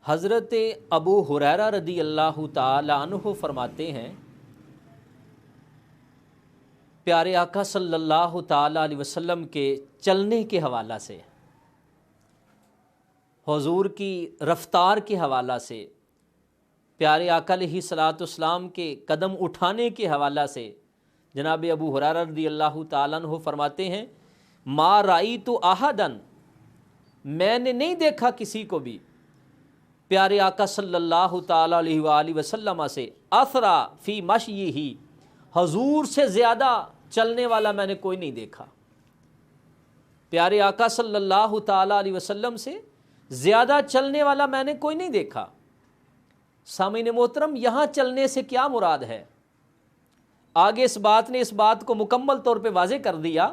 حضرت ابو ہریرہ رضی اللہ تعالی عنہ فرماتے ہیں، پیارے آقا صلی اللہ تعالی علیہ وسلم کے چلنے کے حوالہ سے، حضور کی رفتار کے حوالہ سے، پیارے آقا علیہ الصلوۃ والسلام کے قدم اٹھانے کے حوالہ سے جناب ابو ہریرہ رضی اللہ تعالیٰ عنہ فرماتے ہیں، ما رأیت احدا، میں نے نہیں دیکھا کسی کو بھی پیارے آقا صلی اللہ تعالیٰ علیہ وآلہ وسلم سے اسرع فی مشیہ، حضور سے زیادہ چلنے والا میں نے کوئی نہیں دیکھا۔ پیارے آقا صلی اللہ تعالیٰ علیہ وسلم سے زیادہ چلنے والا میں نے کوئی نہیں دیکھا۔ سامعین محترم، یہاں چلنے سے کیا مراد ہے؟ آگے اس بات نے اس بات کو مکمل طور پہ واضح کر دیا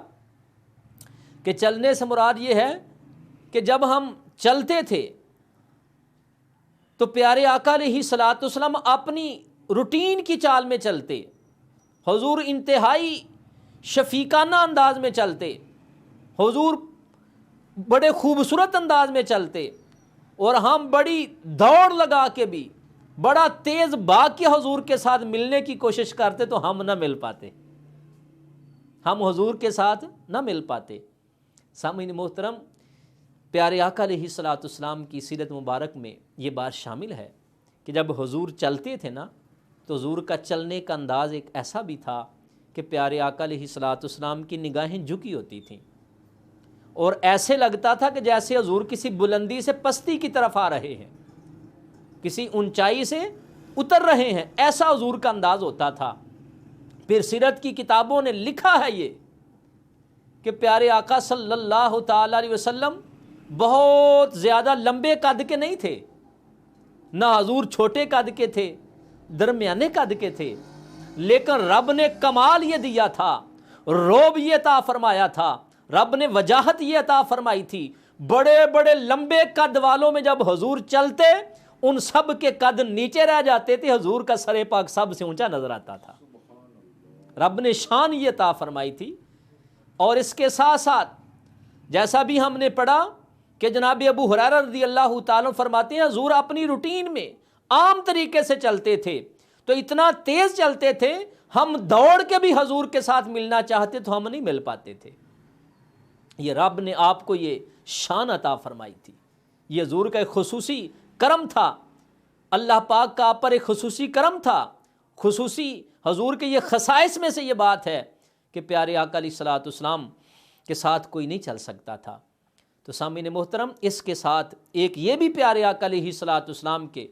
کہ چلنے سے مراد یہ ہے کہ جب ہم چلتے تھے تو پیارے آقا علیہ الصلوۃ والسلام اپنی روٹین کی چال میں چلتے، حضور انتہائی شفیقانہ انداز میں چلتے، حضور بڑے خوبصورت انداز میں چلتے، اور ہم بڑی دوڑ لگا کے بھی بڑا تیز بھاگ کے حضور کے ساتھ ملنے کی کوشش کرتے تو ہم نہ مل پاتے، ہم حضور کے ساتھ نہ مل پاتے۔ سامعین محترم، پیارے آقا علیہ الصلوۃ والسلام کی سیرت مبارک میں یہ بات شامل ہے کہ جب حضور چلتے تھے نا تو حضور کا چلنے کا انداز ایک ایسا بھی تھا کہ پیارے آقا علیہ الصلوۃ والسلام کی نگاہیں جھکی ہوتی تھیں، اور ایسے لگتا تھا کہ جیسے حضور کسی بلندی سے پستی کی طرف آ رہے ہیں، کسی اونچائی سے اتر رہے ہیں، ایسا حضور کا انداز ہوتا تھا۔ پھر سیرت کی کتابوں نے لکھا ہے یہ کہ پیارے آقا صلی اللہ تعالی علیہ وسلم بہت زیادہ لمبے قد کے نہیں تھے، نہ حضور چھوٹے قد کے تھے، درمیانے قد کے تھے، لیکن رب نے کمال یہ دیا تھا، روب یہ عطا فرمایا تھا، رب نے وجاہت یہ عطا فرمائی تھی۔ بڑے بڑے لمبے قد والوں میں جب حضور چلتے ان سب کے قد نیچے رہ جاتے تھے، حضور کا سر پاک سب سے اونچا نظر آتا تھا۔ رب نے شان یہ عطا فرمائی تھی۔ اور اس کے ساتھ ساتھ جیسا بھی ہم نے پڑھا کہ جناب ابو ہریرہ رضی اللہ تعالیٰ فرماتے ہیں، حضور اپنی روٹین میں عام طریقے سے چلتے تھے تو اتنا تیز چلتے تھے، ہم دوڑ کے بھی حضور کے ساتھ ملنا چاہتے تو ہم نہیں مل پاتے تھے۔ یہ رب نے آپ کو یہ شان عطا فرمائی تھی، یہ حضور کا ایک خصوصی کرم تھا، اللہ پاک کا آپ پر ایک خصوصی کرم تھا، خصوصی حضور کے یہ خصائص میں سے یہ بات ہے کہ پیارے آقا علیہ الصلوۃ والسلام کے ساتھ کوئی نہیں چل سکتا تھا۔ تو سامعین محترم، اس کے ساتھ ایک یہ بھی پیارے آقا علیہ الصلوۃ والسلام کے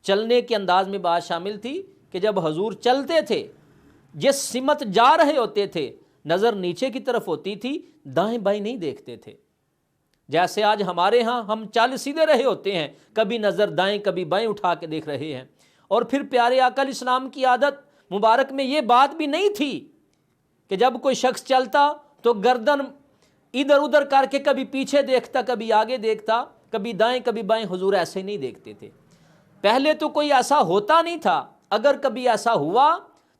چلنے کے انداز میں بات شامل تھی کہ جب حضور چلتے تھے، جس سمت جا رہے ہوتے تھے نظر نیچے کی طرف ہوتی تھی، دائیں بائیں نہیں دیکھتے تھے۔ جیسے آج ہمارے ہاں ہم چل سیدھے رہے ہوتے ہیں، کبھی نظر دائیں کبھی بائیں اٹھا کے دیکھ رہے ہیں۔ اور پھر پیارے آقا علیہ السلام کی عادت مبارک میں یہ بات بھی نہیں تھی کہ جب کوئی شخص چلتا تو گردن ادھر ادھر کر کے کبھی پیچھے دیکھتا کبھی آگے دیکھتا، کبھی دائیں کبھی بائیں، حضور ایسے نہیں دیکھتے تھے۔ پہلے تو کوئی ایسا ہوتا نہیں تھا، اگر کبھی ایسا ہوا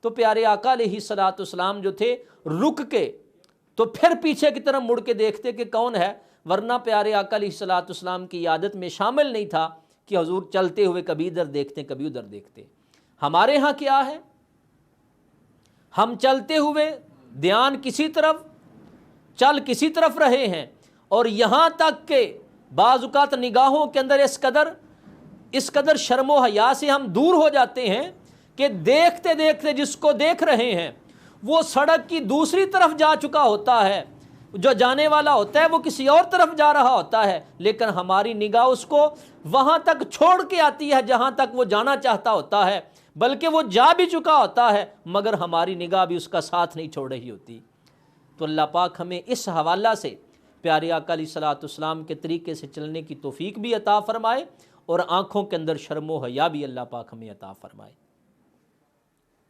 تو پیارے آقا علیہ الصلوۃ والسلام جو تھے رک کے تو پھر پیچھے کی طرف مڑ کے دیکھتے کہ کون ہے، ورنہ پیارے آقا علیہ الصلوۃ والسلام کی عادت میں شامل نہیں تھا کہ حضور چلتے ہوئے کبھی ادھر دیکھتے کبھی ادھر دیکھتے۔ ہمارے ہاں کیا ہے، ہم چلتے ہوئے دھیان کسی طرف چل کسی طرف رہے ہیں، اور یہاں تک کہ بعض اوقات نگاہوں کے اندر اس قدر شرم و حیا سے ہم دور ہو جاتے ہیں کہ دیکھتے دیکھتے جس کو دیکھ رہے ہیں وہ سڑک کی دوسری طرف جا چکا ہوتا ہے، جو جانے والا ہوتا ہے وہ کسی اور طرف جا رہا ہوتا ہے، لیکن ہماری نگاہ اس کو وہاں تک چھوڑ کے آتی ہے جہاں تک وہ جانا چاہتا ہوتا ہے، بلکہ وہ جا بھی چکا ہوتا ہے مگر ہماری نگاہ بھی اس کا ساتھ نہیں چھوڑ رہی ہوتی۔ تو اللہ پاک ہمیں اس حوالہ سے پیارے آقا علیہ الصلوۃ والسلام کے طریقے سے چلنے کی توفیق بھی عطا فرمائے، اور آنکھوں کے اندر شرم و حیا بھی اللہ پاک ہمیں عطا فرمائے۔